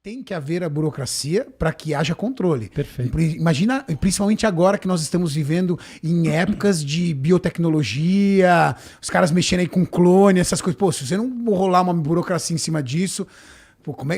Tem que haver a burocracia para que haja controle. Perfeito. Imagina, principalmente agora que nós estamos vivendo em épocas de biotecnologia, os caras mexendo aí com clone, essas coisas. Pô, se você não rolar uma burocracia em cima disso,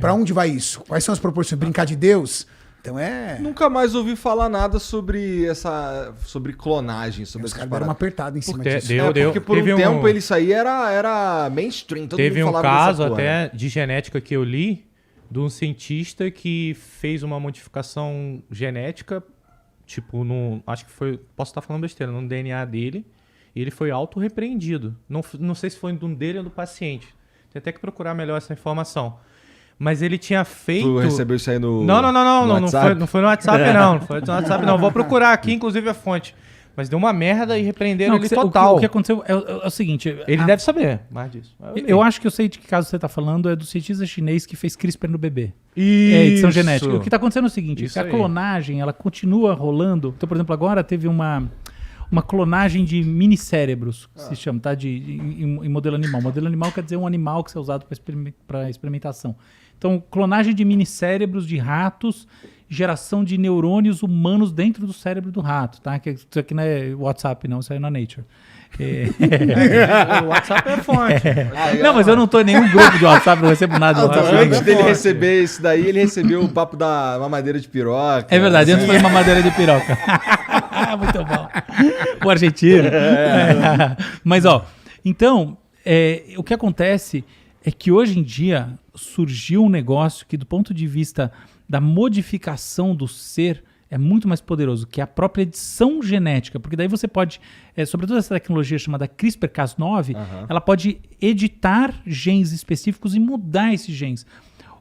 para onde vai isso? Quais são as proporções? Brincar de Deus? Então Nunca mais ouvi falar nada sobre clonagem, sobre os essas caras deram paradas. uma apertada em cima disso. Porque por um tempo isso aí era mainstream, todo Teve mundo um falava dessa caso porra. até de genética que eu li, de um cientista que fez uma modificação genética, tipo, acho que foi, posso estar falando besteira, no DNA dele, e ele foi autorrepreendido. Não sei se foi do dele ou do paciente. Tem até que procurar melhor essa informação. Mas ele tinha feito... Tu recebeu isso aí no Não WhatsApp? foi no WhatsApp, não. Não foi no WhatsApp, não. Vou procurar aqui, inclusive, a fonte. Mas deu uma merda e repreenderam ele total. O que aconteceu é o seguinte... Ele deve saber mais disso. Eu acho que eu sei de que caso você está falando, é do cientista chinês que fez CRISPR no bebê. Isso. É edição genética. O que está acontecendo é o seguinte, Isso a aí. clonagem, ela continua rolando. Então, por exemplo, agora teve uma clonagem de minicérebros, que se chama, tá? Em modelo animal. Modelo animal quer dizer um animal que é usado para experimentação. Então, clonagem de minicérebros de ratos, geração de neurônios humanos dentro do cérebro do rato, tá? Isso aqui não é WhatsApp, não, isso aí é na Nature. O WhatsApp é fonte. Não, mas eu não tô em nenhum grupo de WhatsApp, não recebo nada do WhatsApp. Antes dele receber isso daí, ele recebeu o papo da mamadeira de piroca. É verdade, antes foi uma madeira de piroca. Muito bom. O argentino. Mas, ó, então, o que acontece é que hoje em dia surgiu um negócio que, do ponto de vista da modificação do ser, é muito mais poderoso, que é a própria edição genética. Porque daí você pode, sobretudo essa tecnologia chamada CRISPR-Cas9, ela pode editar genes específicos e mudar esses genes.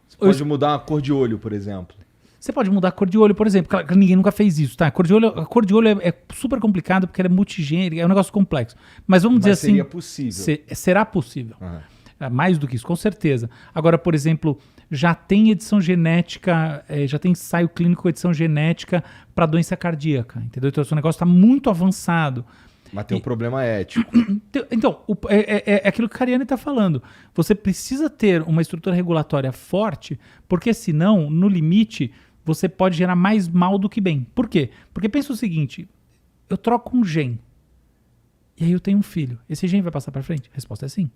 Você pode mudar a cor de olho, por exemplo. Você pode mudar a cor de olho, por exemplo. Claro que ninguém nunca fez isso, tá? A cor de olho é super complicado porque ela é multigênica, é um negócio complexo. Mas vamos dizer assim... seria possível. Será possível. Mais do que isso, com certeza. Agora, por exemplo, já tem edição genética, já tem ensaio clínico com edição genética para doença cardíaca, entendeu? Então, esse negócio está muito avançado. Mas tem um problema ético. Então, é aquilo que o Cariani está falando. Você precisa ter uma estrutura regulatória forte, porque senão, no limite, você pode gerar mais mal do que bem. Por quê? Porque pensa o seguinte, eu troco um gene, e aí eu tenho um filho. Esse gene vai passar para frente? A resposta é sim.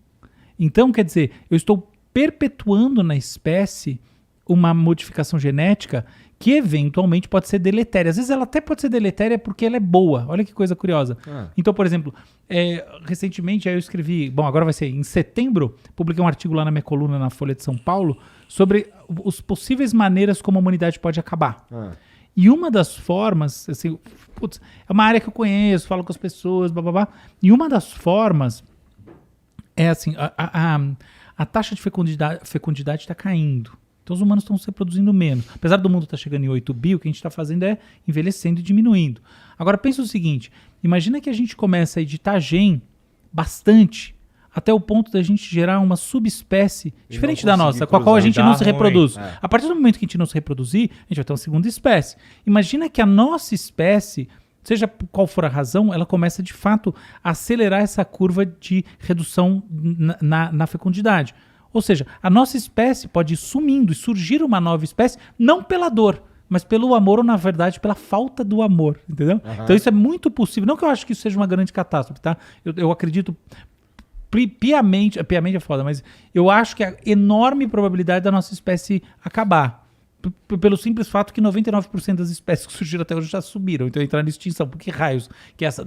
Então, quer dizer, eu estou perpetuando na espécie uma modificação genética que eventualmente pode ser deletéria. Às vezes ela até pode ser deletéria porque ela é boa. Olha que coisa curiosa. Então, por exemplo, recentemente eu escrevi, bom, agora vai ser em setembro, publiquei um artigo lá na minha coluna na Folha de São Paulo sobre as possíveis maneiras como a humanidade pode acabar. E uma das formas, assim, putz, é uma área que eu conheço, falo com as pessoas, blá, blá, blá, e uma das formas é assim, a taxa de fecundidade está caindo. Então os humanos estão se reproduzindo menos. Apesar do mundo estar chegando em 8 bi, o que a gente está fazendo é envelhecendo e diminuindo. Agora pensa o seguinte, imagina que a gente começa a editar gene bastante, até o ponto da gente gerar uma subespécie diferente da nossa, com a qual a gente não se reproduz. A partir do momento que a gente não se reproduzir, a gente vai ter uma segunda espécie. Imagina que a nossa espécie, seja qual for a razão, ela começa de fato a acelerar essa curva de redução na fecundidade. Ou seja, a nossa espécie pode ir sumindo e surgir uma nova espécie, não pela dor, mas pelo amor, ou na verdade pela falta do amor, entendeu? Então isso é muito possível. Não que eu acho que isso seja uma grande catástrofe, tá? Eu acredito piamente é foda, mas eu acho que a enorme probabilidade da nossa espécie acabar. Pelo simples fato que 99% das espécies que surgiram até hoje já subiram, então entrar em extinção. Por que raios? Que essa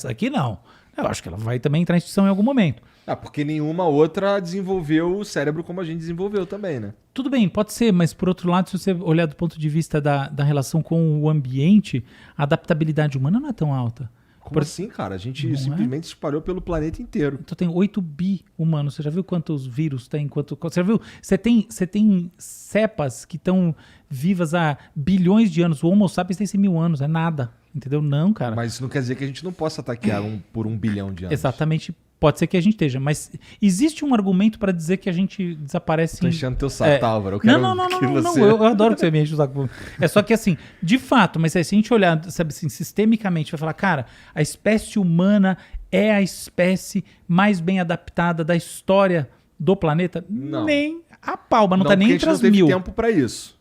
aqui não. Eu acho que ela vai também entrar em extinção em algum momento. Porque nenhuma outra desenvolveu o cérebro como a gente desenvolveu também, né? Tudo bem, pode ser, mas por outro lado, se você olhar do ponto de vista da relação com o ambiente, a adaptabilidade humana não é tão alta. Como assim, cara? A gente simplesmente se espalhou pelo planeta inteiro. Então tem 8 bi humanos. Você já viu quantos vírus tem? Você já viu? Você tem cepas que estão vivas há bilhões de anos. O Homo sapiens tem 100 mil anos. É nada. Entendeu? Não, cara. Mas isso não quer dizer que a gente não possa taquear por 1 bilhão de anos. Exatamente. Pode ser que a gente esteja, mas existe um argumento para dizer que a gente desaparece... Tô enchendo teu saco, Álvaro. Eu quero não, eu adoro que você me enche o saco. É só que assim, de fato, mas se a gente olhar, sabe assim, sistemicamente, vai falar, cara, a espécie humana é a espécie mais bem adaptada da história do planeta? Não. Nem A pau, mas não tá porque nem a gente entre não as teve 1000. tempo pra isso.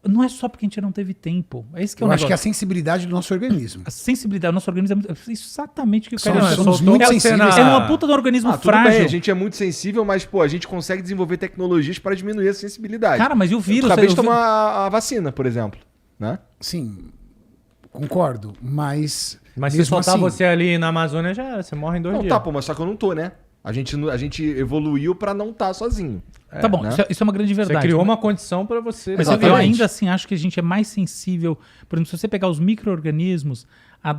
Não é só porque a gente não teve tempo. É isso que é o Eu negócio. acho que é a sensibilidade do nosso organismo. A sensibilidade do nosso organismo é exatamente o que eu São- quero não, dizer. somos muito sensíveis. É uma puta de um organismo Tudo frágil. bem, a gente é muito sensível, mas, pô, a gente consegue desenvolver tecnologias para diminuir a sensibilidade. Cara, mas e o vírus? Eu acabei de Eu vi- tomar a vacina, por exemplo, né? Sim, concordo, mas... Mas se mesmo soltar assim, você ali na Amazônia, já era, você morre em 2 Não, dias. tá, pô, mas só que eu não tô, né? A gente evoluiu pra não estar sozinho. Tá bom, né? isso é uma grande Você verdade. criou uma condição pra você. Mas eu Exatamente. ainda assim acho que a gente é mais sensível. Por exemplo, se você pegar os micro-organismos, a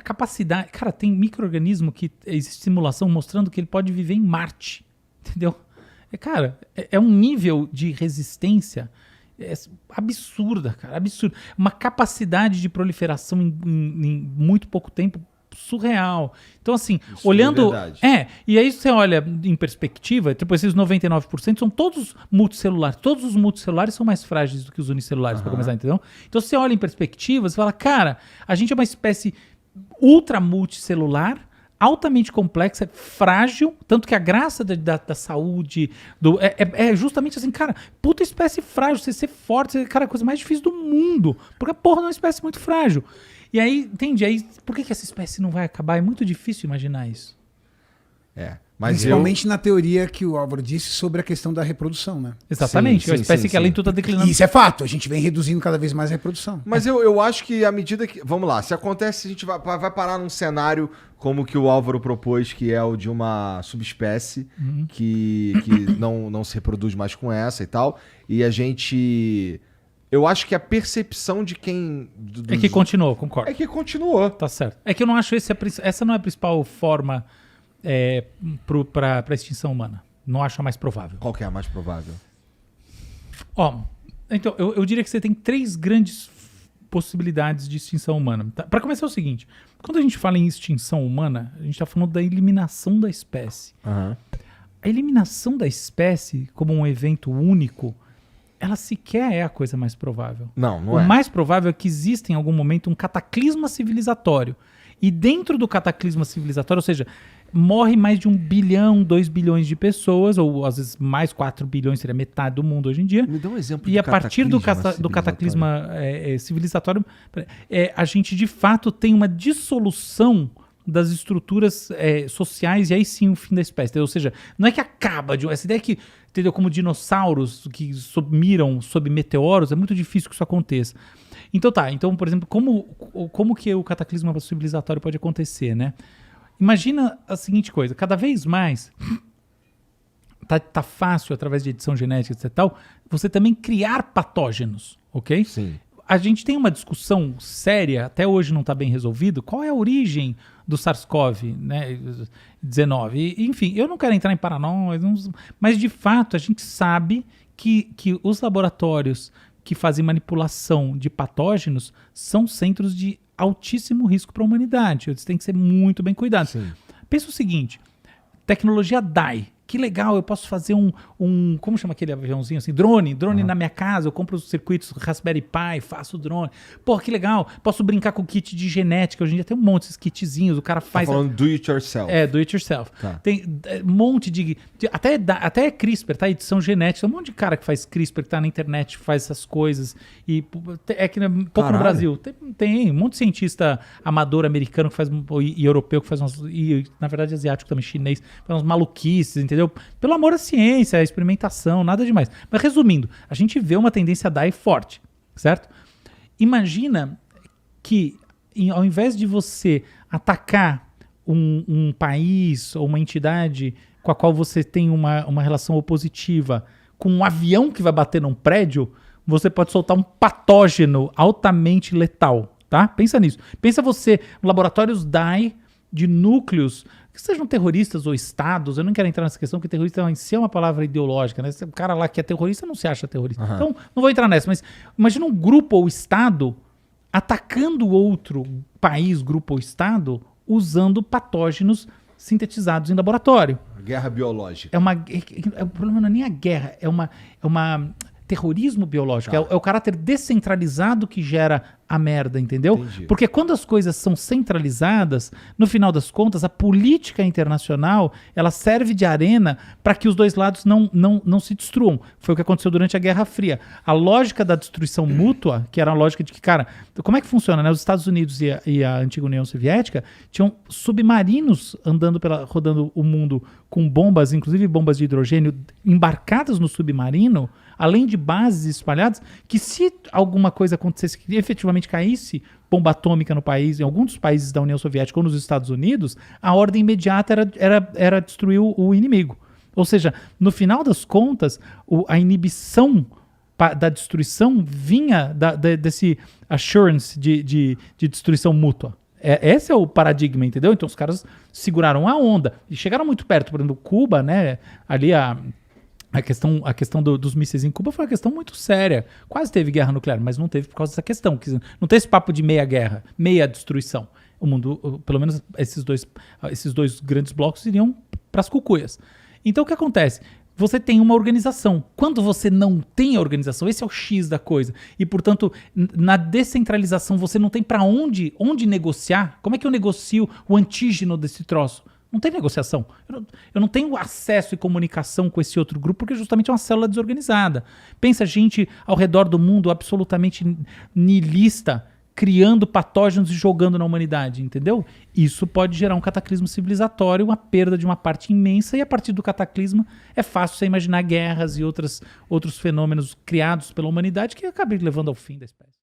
capacidade. Cara, tem micro-organismo que existe simulação mostrando que ele pode viver em Marte. Entendeu? Cara, é um nível de resistência absurda, cara. Absurda. Uma capacidade de proliferação em muito pouco tempo surreal. Então, assim, Isso olhando. é verdade. E aí você olha em perspectiva, tipo, esses 99% são todos multicelulares. Todos os multicelulares são mais frágeis do que os unicelulares, pra começar, entendeu? Então, você olha em perspectiva, você fala, cara, a gente é uma espécie ultra multicelular, altamente complexa, frágil, tanto que a graça da saúde é justamente assim, cara, puta espécie frágil, você ser forte, cara, é a coisa mais difícil do mundo, porque a porra não é uma espécie muito frágil. E aí, entende? Aí, por que essa espécie não vai acabar? É muito difícil imaginar isso. Mas principalmente na teoria que o Álvaro disse sobre a questão da reprodução, né? Exatamente, Sim, é uma sim, espécie sim, que além de sim. tudo tá declinando. E isso é fato, a gente vem reduzindo cada vez mais a reprodução. Mas eu acho que à medida que... Vamos lá, se acontece, a gente vai parar num cenário como que o Álvaro propôs, que é o de uma subespécie que não se reproduz mais com essa e tal. E a gente... Eu acho que a percepção de quem... É que continuou, concordo. É que continuou. Tá certo. É que eu não acho essa não é a principal forma para extinção humana. Não acho a mais provável. Qual que é a mais provável? Ó, então, eu diria que você tem 3 grandes possibilidades de extinção humana. Tá? Para começar é o seguinte, quando a gente fala em extinção humana, a gente está falando da eliminação da espécie. Aham. A eliminação da espécie como um evento único, ela sequer é a coisa mais provável. Não O é. mais provável é que exista em algum momento um cataclisma civilizatório. E dentro do cataclisma civilizatório, ou seja, morre mais de 1 bilhão, 2 bilhões de pessoas, ou às vezes mais 4 bilhões, seria metade do mundo hoje em dia. Me dá um exemplo E a partir do cataclisma civilizatório, a gente de fato tem uma dissolução das estruturas sociais e aí sim o fim da espécie. Ou seja, não é que acaba de... Essa ideia que, entendeu, como dinossauros que miram sob meteoros, é muito difícil que isso aconteça. Então tá, então, por exemplo, como que o cataclisma civilizatório pode acontecer, né? Imagina a seguinte coisa, cada vez mais tá fácil, através de edição genética, etc. tal, você também criar patógenos, ok? Sim. A gente tem uma discussão séria, até hoje não está bem resolvido, qual é a origem do SARS-CoV, né, 19. Enfim, eu não quero entrar em paranoia, mas de fato a gente sabe que os laboratórios que fazem manipulação de patógenos são centros de altíssimo risco para a humanidade. Eles têm que ser muito bem cuidados. Sim. Pensa o seguinte, tecnologia DAI. Que legal, eu posso fazer como chama aquele aviãozinho assim? Drone na minha casa, eu compro os circuitos Raspberry Pi, faço o drone. Pô, que legal, posso brincar com kit de genética, hoje em dia tem um monte desses kitzinhos, o cara faz... Tá falando do it yourself. do it yourself. Tá. Tem um monte até CRISPR, tá? Edição genética, um monte de cara que faz CRISPR, que tá na internet, faz essas coisas. E é que pouco Caralho. no Brasil. Tem um monte de cientista amador americano que faz, e europeu que faz e na verdade asiático também, chinês, faz umas maluquices, entendeu? Pelo amor à ciência, à experimentação, nada demais. Mas resumindo, a gente vê uma tendência DAI forte, certo? Imagina que ao invés de você atacar um país ou uma entidade com a qual você tem uma relação opositiva com um avião que vai bater num prédio, você pode soltar um patógeno altamente letal, tá? Pensa nisso. Pensa você, laboratórios DAI de núcleos que sejam terroristas ou estados, eu não quero entrar nessa questão, porque terrorista em si é uma palavra ideológica, né? Esse cara lá que é terrorista não se acha terrorista. Uhum. Então, não vou entrar nessa, mas imagina um grupo ou estado atacando outro país, grupo ou estado, usando patógenos sintetizados em laboratório. Guerra biológica. O problema não é nem a guerra, terrorismo biológico. É o caráter descentralizado que gera a merda, entendeu? Entendi. Porque quando as coisas são centralizadas, no final das contas, a política internacional ela serve de arena para que os dois lados não se destruam. Foi o que aconteceu durante a Guerra Fria. A lógica da destruição mútua, que era a lógica de que, cara, como é que funciona, né? Os Estados Unidos e a antiga União Soviética tinham submarinos rodando o mundo com bombas, inclusive bombas de hidrogênio, embarcadas no submarino, além de bases espalhadas, que se alguma coisa acontecesse, que efetivamente caísse bomba atômica no país, em algum dos países da União Soviética ou nos Estados Unidos, a ordem imediata era destruir o inimigo. Ou seja, no final das contas, a inibição da destruição vinha desse assurance de destruição mútua. Esse é o paradigma, entendeu? Então os caras seguraram a onda e chegaram muito perto. Por exemplo, Cuba, né? Ali a questão dos mísseis em Cuba foi uma questão muito séria. Quase teve guerra nuclear, mas não teve por causa dessa questão. Não tem esse papo de meia guerra, meia destruição. O mundo, pelo menos esses dois grandes blocos iriam para as cucuias. Então o que acontece? Você tem uma organização. Quando você não tem a organização, esse é o X da coisa. E, portanto, na descentralização, você não tem para onde negociar. Como é que eu negocio o antígeno desse troço? Não tem negociação. Eu não tenho acesso e comunicação com esse outro grupo porque justamente é uma célula desorganizada. Pensa gente ao redor do mundo absolutamente nihilista, criando patógenos e jogando na humanidade, entendeu? Isso pode gerar um cataclismo civilizatório, uma perda de uma parte imensa, e a partir do cataclismo é fácil você imaginar guerras e outros fenômenos criados pela humanidade que acabam levando ao fim da espécie.